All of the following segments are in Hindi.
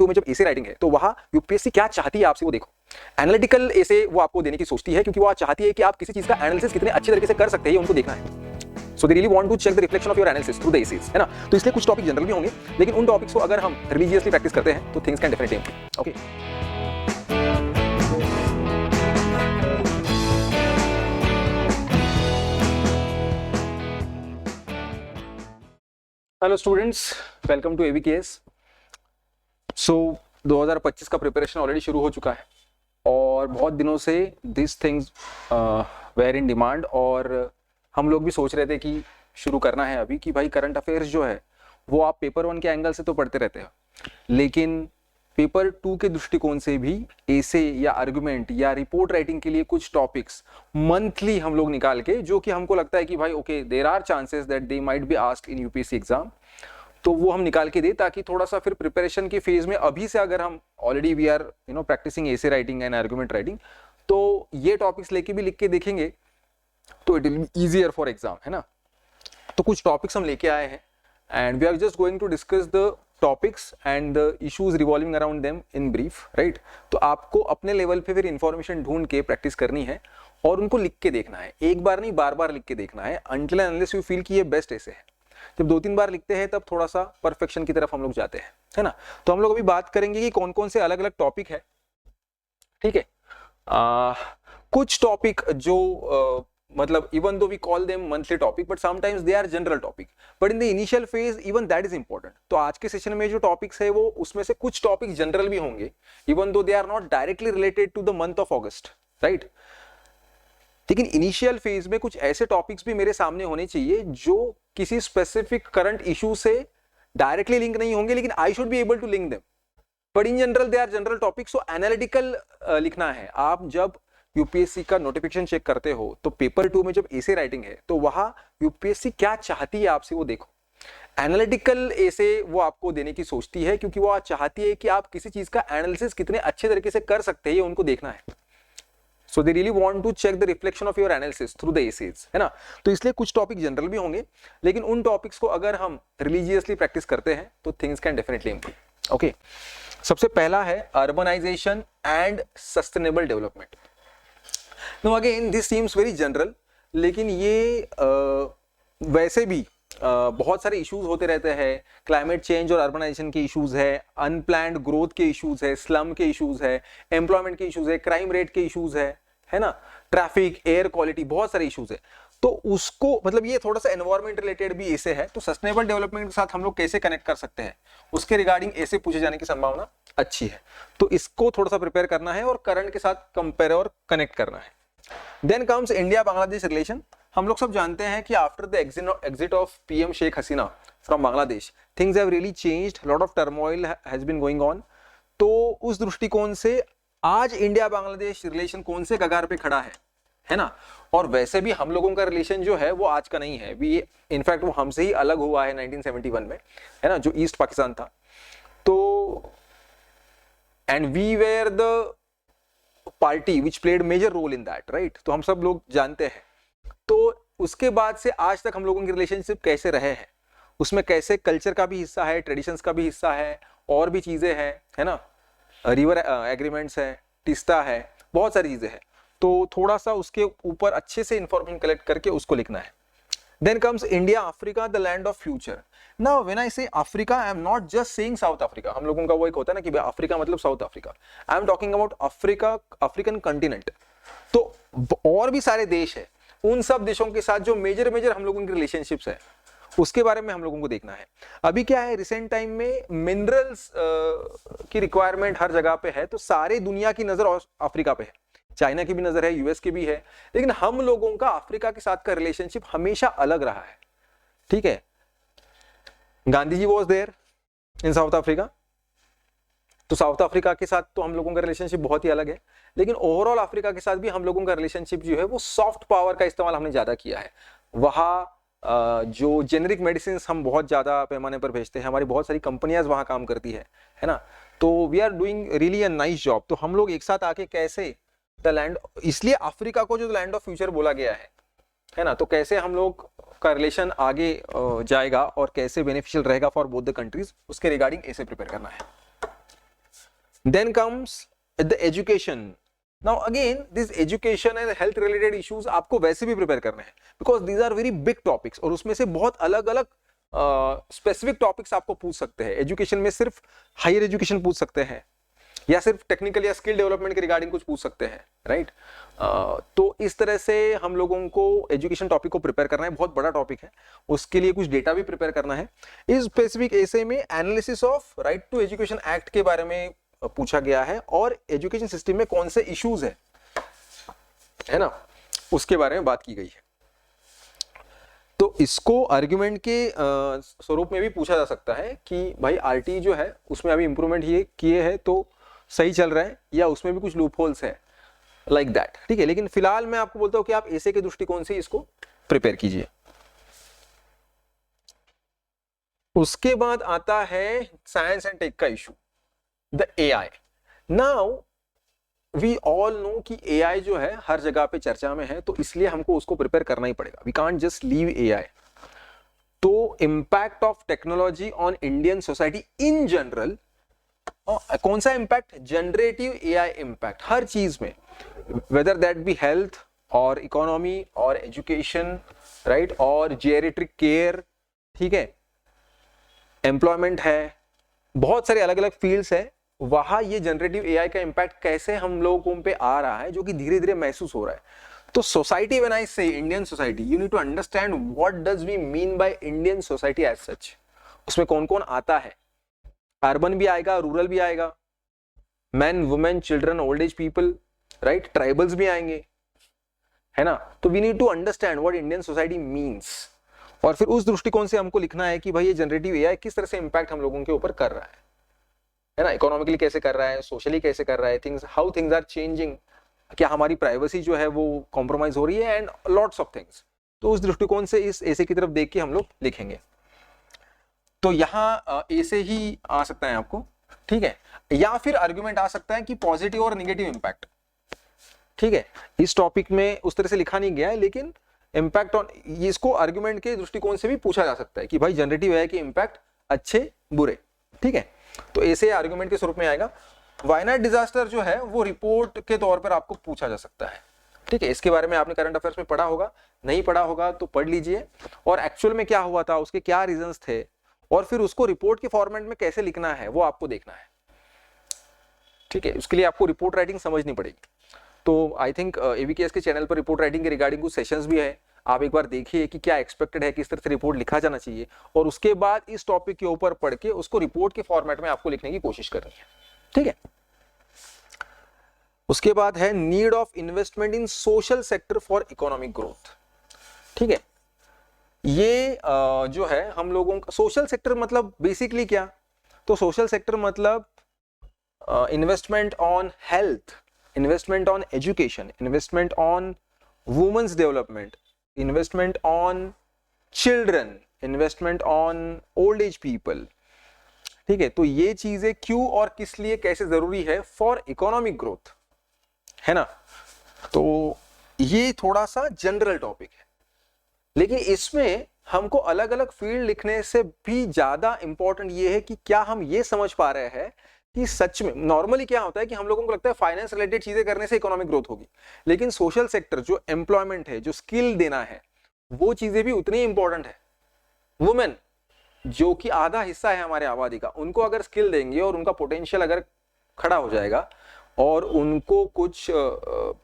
2 में जब एसे राइटिंग है तो वहां यूपीएससी क्या चाहती है आपसे वो देखो। एनालिटिकल एसे वो आपको देने की सोचती है क्योंकि वो चाहती है कि आप किसी चीज का एनालिसिस कितने अच्छे तरीके से कर सकते हैं, उनको देखना है। So they really want to check the reflection of your analysis through the essays, है ना। तो इसलिए कुछ टॉपिक जनरल भी होंगे, लेकिन उन टॉपिक्स को अगर हम रिलीजियसली प्रैक्टिस करते हैं तो things can definitely improve. Okay, hello students, welcome to AVKS. So 2025 का प्रिपरेशन ऑलरेडी शुरू हो चुका है और बहुत दिनों से this things were in demand, और हम लोग भी सोच रहे थे कि शुरू करना है अभी कि भाई करंट अफेयर्स जो है वो आप पेपर 1 के एंगल से तो पढ़ते रहते हो, लेकिन पेपर 2 के दृष्टिकोण से भी एसे या आर्गुमेंट या रिपोर्ट राइटिंग के लिए कुछ टॉपिक्स मंथली हम लोग निकाल के, जो कि हमको लगता है कि भाई okay there are chances that they might be asked in UPSC exam, तो वो हम निकाल के दे ताकि थोड़ा सा फिर प्रिपरेशन के फेज में अभी से अगर हम already we are practising essay writing and argument writing, तो ये टॉपिक्स लेके भी लिख के देखेंगे तो it will be easier for exam, है ना। तो कुछ टॉपिक्स हम लेके आए हैं and we are just going to discuss the topics and the issues revolving around them in brief, right. तो आपको अपने लेवल पे फिर इंफॉर्मेशन ढूंढ के प्रैक्टिस करनी है और उनको लिख के देखना है, एक बार नहीं बार बार लिख के देखना है, until and unless you feel कि ये बेस्ट ऐसे है। जब 2-3 बार लिखते हैं तब थोड़ा सा परफेक्शन की तरफ हम लोग जाते हैं, है ना। तो हम लोग अभी बात करेंगे कि कौन कौन से अलग अलग टॉपिक है, ठीक है। कुछ टॉपिक जो मतलब even though we call them monthly topic but sometimes they are general topic but in the initial phase even that is important। तो आज के सेशन में जो टॉपिक्स है वो उसमें से कुछ टॉपिक जनरल भी होंगे even though they are not directly related to the month of August, right। लेकिन इनिशियल फेज में कुछ ऐसे टॉपिक्स भी मेरे सामने होने चाहिए जो किसी स्पेसिफिक करंट इशू से डायरेक्टली लिंक नहीं होंगे, लेकिन I should be able to link them, but in general they are general topics. So analytical लिखना है। आप जब यूपीएससी का नोटिफिकेशन चेक करते हो तो पेपर 2 में जब एसे राइटिंग है तो वहां यूपीएससी क्या चाहती है आपसे वो देखो। एनालिटिकल एसे वो आपको देने की सोचती है क्योंकि वो चाहती है कि आप किसी चीज का एनालिसिस कितने अच्छे तरीके से कर सकते हैं, उनको देखना है। So they really want to check the reflection of your analysis through the essays, है ना। तो इसलिए कुछ टॉपिक जनरल भी होंगे, लेकिन उन टॉपिक्स को अगर हम रिलीजियसली प्रैक्टिस करते हैं तो things can definitely improve. Okay, सबसे पहला है urbanisation and sustainable development. Now again this seems very general, लेकिन ये वैसे भी बहुत सारे इश्यूज होते रहते हैं। क्लाइमेट चेंज और अर्बनाइजेशन के इश्यूज है, अनप्लैन्ड ग्रोथ के इश्यूज है, स्लम के इश्यूज है, एम्प्लॉयमेंट के इश्यूज है, क्राइम रेट के इश्यूज है ना, ट्रैफिक, एयर क्वालिटी, बहुत सारे इश्यूज है। तो उसको मतलब ये थोड़ा सा एनवायरमेंट रिलेटेड भी ऐसे है, तो सस्टेनेबल डेवलपमेंट के साथ हम लोग कैसे कनेक्ट कर सकते हैं उसके रिगार्डिंग ऐसे पूछे जाने की संभावना अच्छी है। तो इसको थोड़ा सा प्रिपेयर करना है और करंट के साथ कंपेयर और कनेक्ट करना है। Then comes India Bangladesh relation। हम लोग सब जानते हैं कि after the exit of PM Sheikh Hasina from Bangladesh, things have really changed, lot of turmoil has been going on। तो उस दृष्टिकोण से आज इंडिया बांग्लादेश रिलेशन कौन से कगार पे खड़ा है ना। और वैसे भी हम लोगों का रिलेशन जो है वो आज का नहीं है, भी इनफैक्ट वो हमसे ही अलग हुआ है 1971 में, है ना, जो ईस्ट पाकिस्तान था। तो and we were the party which played major role in that, right. तो हम सब लोग जानते हैं। तो उसके बाद से आज तक हम लोगों की रिलेशनशिप कैसे रहे हैं, उसमें कैसे कल्चर का भी हिस्सा है, ट्रेडिशंस का भी हिस्सा है, और भी चीजें हैं, है ना, रिवर एग्रीमेंट्स है, टिस्टा है, बहुत सारी चीजें हैं। तो थोड़ा सा उसके ऊपर अच्छे से इंफॉर्मेशन कलेक्ट करके उसको लिखना है। Then comes India, Africa, the land of future। Now when I say Africa, I am not just saying South Africa। हम लोगों का वो एक होता है ना कि भाई अफ्रीका मतलब south Africa. I am talking about Africa, African continent। तो और भी सारे देश है, उन सब देशों के साथ जो मेजर हम लोगों की रिलेशनशिप्स है उसके बारे में हम लोगों को देखना है। अभी क्या है, रिसेंट टाइम में मिनरल्स की रिक्वायरमेंट हर जगह पे है, तो सारे दुनिया की नजर अफ्रीका पे है, चाइना की भी नजर है, यूएस की भी है, लेकिन हम लोगों का अफ्रीका के साथ का रिलेशनशिप हमेशा अलग रहा है, ठीक है। Gandhi ji was there in South Africa, तो साउथ अफ्रीका के साथ तो हम लोगों का रिलेशनशिप बहुत ही अलग है, लेकिन ओवरऑल अफ्रीका के साथ भी हम लोगों का रिलेशनशिप जो है वो सॉफ्ट पावर का इस्तेमाल हमने ज्यादा किया है। वहाँ जो जेनेरिक मेडिसिन हम बहुत ज्यादा पैमाने पर भेजते हैं, हमारी बहुत सारी कंपनियां वहाँ काम करती है ना। तो we are doing really a nice job. तो हम लोग एक साथ आके कैसे द लैंड, इसलिए अफ्रीका को जो लैंड ऑफ फ्यूचर बोला गया है ना, तो कैसे हम लोग का रिलेशन आगे जाएगा और कैसे बेनिफिशियल रहेगा फॉर बोथ द कंट्रीज, उसके रिगार्डिंग ऐसे प्रिपेयर करना है। Then comes the education. Now again this education and health related issues आपको वैसे भी प्रिपेयर करने हैं, because these are very big topics, और उसमें से बहुत अलग अलग स्पेसिफिक टॉपिक्स आपको पूछ सकते हैं. एजुकेशन में सिर्फ हायर एजुकेशन पूछ सकते हैं, या सिर्फ टेक्निकल या स्किल डेवलपमेंट के रिगार्डिंग कुछ पूछ सकते हैं, राइट. तो इस तरह से हम लोगों को एजुकेशन टॉपिक को प्रिपेयर करना है. बहुत बड़ा टॉपिक है, उसके लिए कुछ डेटा भी प्रिपेयर करना है. इस स्पेसिफिक ऐसे में analysis of right to education act के बारे में पूछा गया है, और एजुकेशन सिस्टम में कौन से इश्यूज है ना, उसके बारे में बात की गई है. तो इसको आर्ग्यूमेंट के स्वरूप में भी पूछा जा सकता है कि भाई आरटी जो है उसमें अभी इंप्रूवमेंट ये किए हैं तो सही चल रहा है, या उसमें भी कुछ लूप होल्स है, लाइक दैट. ठीक है, लेकिन फिलहाल मैं आपको बोलता हूं कि आप ऐसे के दृष्टिकोण से इसको प्रिपेयर कीजिए. उसके बाद आता है साइंस एंड टेक का issue, the AI. Now we all know कि एआई जो है हर जगह पे चर्चा में है, तो इसलिए हमको उसको प्रिपेयर करना ही पड़ेगा. We can't just leave AI. तो impact of technology on Indian society in general, कौन सा इम्पैक्ट? जनरेटिव एआई इम्पैक्ट हर चीज में, वेदर दैट बी हेल्थ और इकोनॉमी और एजुकेशन, राइट, और जेरिट्रिक केयर, ठीक है, एम्प्लॉयमेंट है, बहुत सारे अलग अलग फील्ड्स है. वहां ये जनरेटिव एआई का इम्पैक्ट कैसे हम लोगों पे आ रहा है, जो कि धीरे धीरे महसूस हो रहा है. तो society, when I say Indian society, you need to understand what does we mean by Indian society as such. उसमें कौन कौन आता है? अर्बन भी आएगा, रूरल भी आएगा, man, women, children, old age people, right, tribals भी आएंगे, है ना. तो we need to understand what Indian society means, और फिर उस दृष्टिकोण से हमको लिखना है कि भाई ये जनरेटिव एआई किस तरह से इंपैक्ट हम लोगों के ऊपर कर रहा है ना. इकोनॉमिकली कैसे कर रहा है, सोशली कैसे कर रहा है, things, how things are changing, क्या हमारी प्राइवेसी जो है वो कॉम्प्रोमाइज हो रही है, एंड लॉट्स ऑफ थिंग्स. तो उस दृष्टिकोण से इस ऐसे की तरफ देख के हम लोग लिखेंगे. तो यहाँ ऐसे ही आ सकता है आपको, ठीक है, या फिर आर्ग्यूमेंट आ सकता है कि पॉजिटिव और नेगेटिव इंपैक्ट. ठीक है, इस टॉपिक में उस तरह से लिखा नहीं गया है, लेकिन इंपैक्ट ऑन, इसको आर्ग्यूमेंट के दृष्टिकोण से भी पूछा जा सकता है कि भाई जनरेटिव एआई के इंपैक्ट अच्छे बुरे. ठीक है, तो ऐसे आर्ग्यूमेंट के स्वरूप में आएगा. वायनाड डिजास्टर जो है वो रिपोर्ट के तौर पर आपको पूछा जा सकता है. ठीक है, इसके बारे में आपने करंट अफेयर्स में पढ़ा होगा, नहीं पढ़ा होगा तो पढ़ लीजिए, और एक्चुअल में क्या हुआ था, उसके क्या रीजंस थे, और फिर उसको रिपोर्ट के फॉर्मेट में कैसे लिखना है वो आपको देखना है. ठीक है, उसके लिए आपको रिपोर्ट राइटिंग समझनी पड़ेगी. तो आई थिंक एवीकेएस के चैनल पर रिपोर्ट राइटिंग के रिगार्डिंग कुछ सेशंस भी है, आप एक बार देखिए कि क्या एक्सपेक्टेड है, किस तरह से रिपोर्ट लिखा जाना चाहिए, और उसके बाद इस टॉपिक के ऊपर पढ़ के उसको रिपोर्ट के फॉर्मेट में आपको लिखने की कोशिश करनी है. ठीक है, उसके बाद है need of investment in social sector for economic growth. ठीक है, ये जो है हम लोगों का सोशल सेक्टर मतलब बेसिकली क्या, तो सोशल सेक्टर मतलब investment on health, investment on education, investment on women's development, investment on children, investment on old age people. ठीक है, तो ये चीजें क्यों और किस लिए कैसे जरूरी है फॉर इकोनॉमिक ग्रोथ, है ना. तो ये थोड़ा सा जनरल टॉपिक है, लेकिन इसमें हमको अलग अलग फील्ड लिखने से भी ज्यादा इंपॉर्टेंट ये है कि क्या हम ये समझ पा रहे हैं कि सच में नॉर्मली क्या होता है कि हम लोगों को लगता है फाइनेंस रिलेटेड चीजें करने से इकोनॉमिक ग्रोथ होगी, लेकिन सोशल सेक्टर जो एम्प्लॉयमेंट है, जो स्किल देना है, वो चीजें भी उतनी इंपॉर्टेंट है. वुमेन जो कि आधा हिस्सा है हमारे आबादी का, उनको अगर स्किल देंगे और उनका पोटेंशियल अगर खड़ा हो जाएगा, और उनको कुछ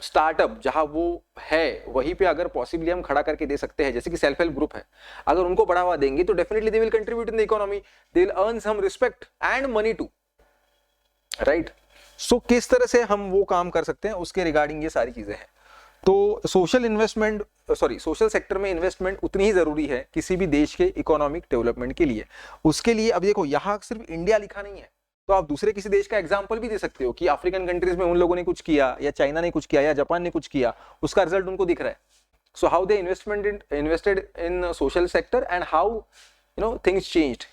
स्टार्टअप जहां वो है वहीं पे अगर पॉसिबली हम खड़ा करके दे सकते हैं, जैसे कि सेल्फ हेल्प ग्रुप है, अगर उनको बढ़ावा देंगे तो definitely they will contribute in the economy, they will earn some respect and money too, right. So किस तरह से हम वो काम कर सकते हैं उसके रिगार्डिंग ये सारी चीजें हैं. तो सोशल सेक्टर में इन्वेस्टमेंट उतनी ही जरूरी है किसी भी देश के इकोनॉमिक डेवलपमेंट के लिए. उसके लिए अब देखो यहाँ सिर्फ इंडिया लिखा नहीं है, तो आप दूसरे किसी देश का एग्जांपल भी दे सकते हो कि अफ्रीकन कंट्रीज में उन लोगों ने कुछ किया, या चाइना ने कुछ किया, या जापान ने कुछ किया, उसका रिजल्ट उनको दिख रहा है. So how they invested in social sector and how things changed,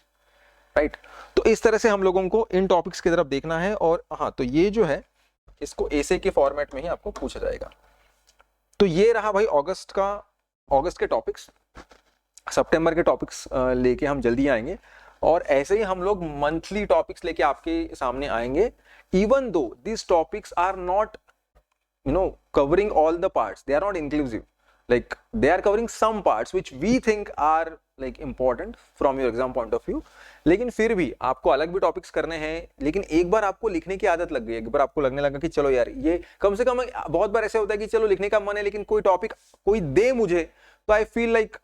right. तो इस तरह से हम लोगों को इन टॉपिक्स की तरफ देखना है. और हाँ, तो ये जो है इसको ऐसे के फॉर्मेट में ही आपको पूछा जाएगा. तो ये रहा भाई अगस्त के टॉपिक्स. सितंबर के टॉपिक्स लेके हम जल्दी आएंगे. और ऐसे ही हम लोग मंथली टॉपिक्स लेके आपके सामने आएंगे, even though this topics are not covering all the parts, they are not inclusive, like they are covering some parts which we think are like important from your exam point of view, लेकिन फिर भी आपको अलग भी टॉपिक्स करने हैं। लेकिन एक बार आपको लिखने की आदत लग गई, एक बार आपको लगने लगा कि चलो यार ये कम से कम, बहुत बार ऐसे होता है कि चलो लिखने का मन है लेकिन कोई टॉपिक कोई दे मुझे तो आई फील लाइक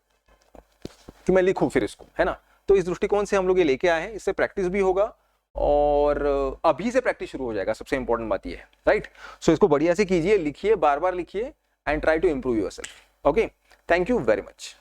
कि मैं लिखूं फिर इसको, है ना। तो इस दृष्टिकोण से हम लोग ये लेके आए हैं, इससे प्रैक्टिस भी होगा और अभी से प्रैक्टिस शुरू हो जाएगा, सबसे इंपॉर्टेंट बात ये है, राइट। सो इसको बढ़िया से कीजिए, लिखिए, बार बार लिखिए and try to improve yourself. Okay, thank you very much.